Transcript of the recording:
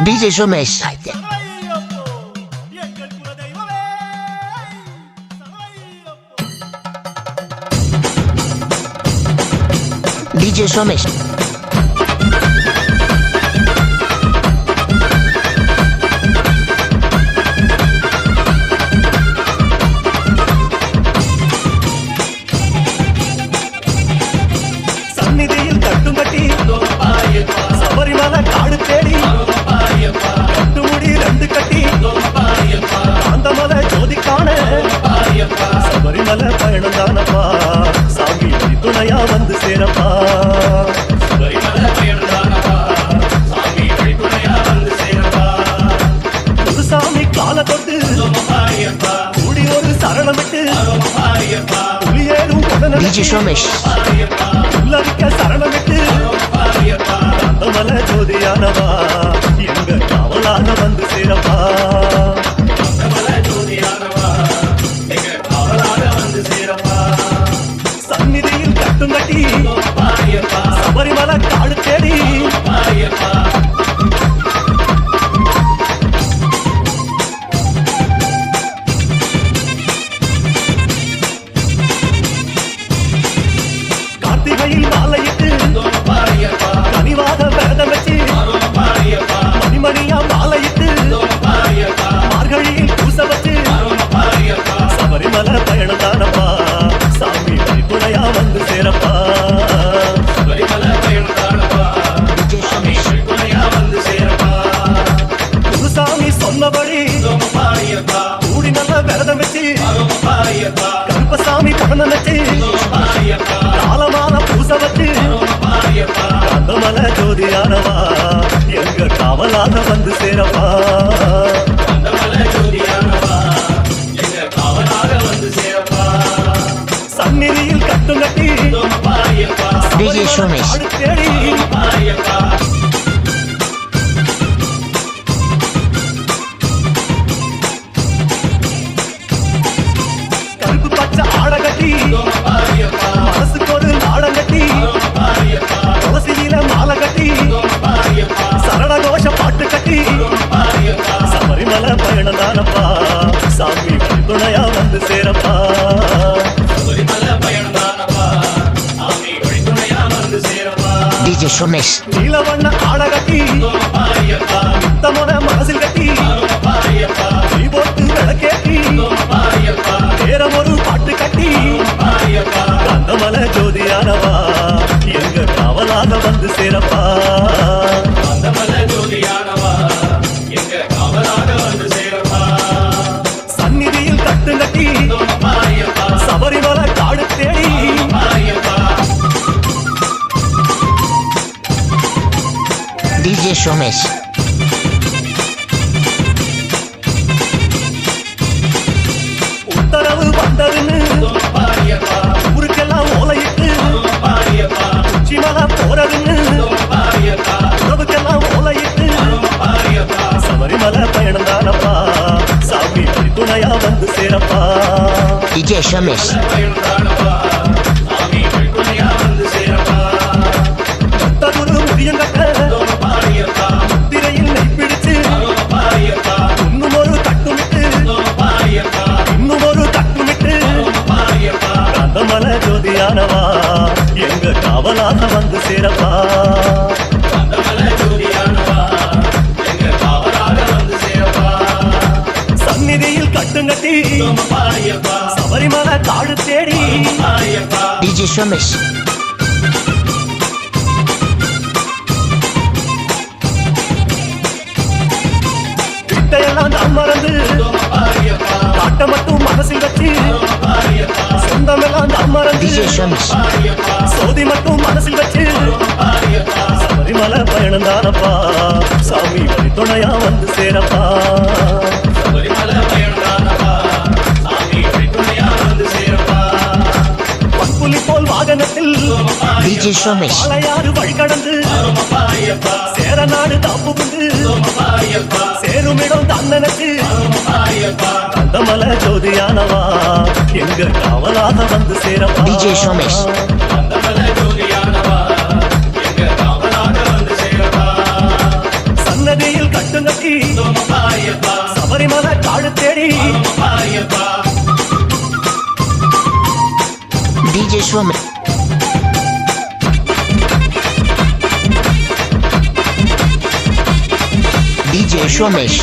DJ Somesh. DJ Somesh. சந்நிதியில் கட்டுங்கட்டி சபரிமலை காடு தேடி கட்டுமுடி ரெண்டு கட்டி காந்தமலை ஜோதி காண சபரிமலை பயணம் தானப்பா சாமி துணையா வந்து சேரப்பா சாமி கால தொட்டு கூடி ஒரு சரணமிட்டு புலியேறும் DJ Somesh. உள்ளரிக்க சரணமிட்டு காந்தமலை ஜோதியானவா எங்க காவலாக வந்து சேரப்பா சந்நிதியில் கட்டும் கட்டி சபரிமலை காடு தேடி கார்த்திகையில் மாலையிட்டு கனிவாத வேதம் வச்சு மணிமணியா மாலையிட்டு மார்கழியில் பூச வச்சு சபரிமலை பயணம் தானப்பா சாமி துணையா வந்து சேரப்பா குருசாமி சொன்னபடி கூடி நல்ல விரதம் வச்சு கருப்பசாமி பணம் வச்சு காலமான பூச வச்சு காந்தமலை ஜோதியானவா எங்க காவலாக வந்து சேரப்பா சந்நிதியில் கட்டும் கட்டி DJ Somesh. தேடி கருப்பு பச்சை ஆட கட்டி மனசுக்கு ஒரு நாடம் கட்டி துளசியில மாலை கட்டி சரணகோஷ பாட்டு கட்டி சபரிமலை பயணம் தானப்பா சாமி துணையா வந்து சேரப்பா DJ Somesh. நீலவண்ண ஆட கட்டி நித்தமோட மனசில் கட்டி நீ போட்டு விளக்கேட்டி நேரம் ஒரு பாட்டு கட்டி காந்தமலை ஜோதியானவா எங்க காவலாக வந்து சேரப்பா சந்நிதியில் கட்டு கட்டி சபரிமலை காடு தேடி DJ Somesh. உத்தரவு வந்ததுன்னு ஊருக்கெல்லாம் ஓலையிட்டு உச்சிமலை போறதுன்னு உறவுக்கெல்லாம் ஓலையிட்டு சபரிமலை பயணம் தானப்பா சாமி துணையா வந்து சேரப்பா DJ Somesh. முத்தகுரு முடியங்கட்ட முத்திரையில் நெய் பிடிச்சு இன்னும் ஒரு கட்டுமிட்டு இன்னும் ஒரு கட்டுமிட்டு காந்தமலை ஜோதியானவா எங்க காவலாக வந்து சேரப்பா சந்நிதியில் கட்டுங்கட்டி சபரிமலை காடு தேடி DJ Somesh. விட்டையெல்லாம் தான் மறந்து காட்ட மட்டும் மனசில் வச்சு சொந்தமெல்லாம் தான் மறந்து DJ Somesh. சோதி மட்டும் மனசில் வச்சு சபரிமலை பயணம் தானப்பா சாமி துணையா வந்து சேரப்பா பண்புலி போல் வாகனத்தில் DJ Somesh. மலையாறு வழி கடந்து சேர நாடு தாப்பு வந்து சேருமிடம் தான் நினைச்சு காந்தமலை ஜோதியானவா எங்க காவலாக வந்து சேரப்பா DJ Somesh. சன்னதியில் கட்டுங்க Sankari DJ Somesh. DJ Somesh.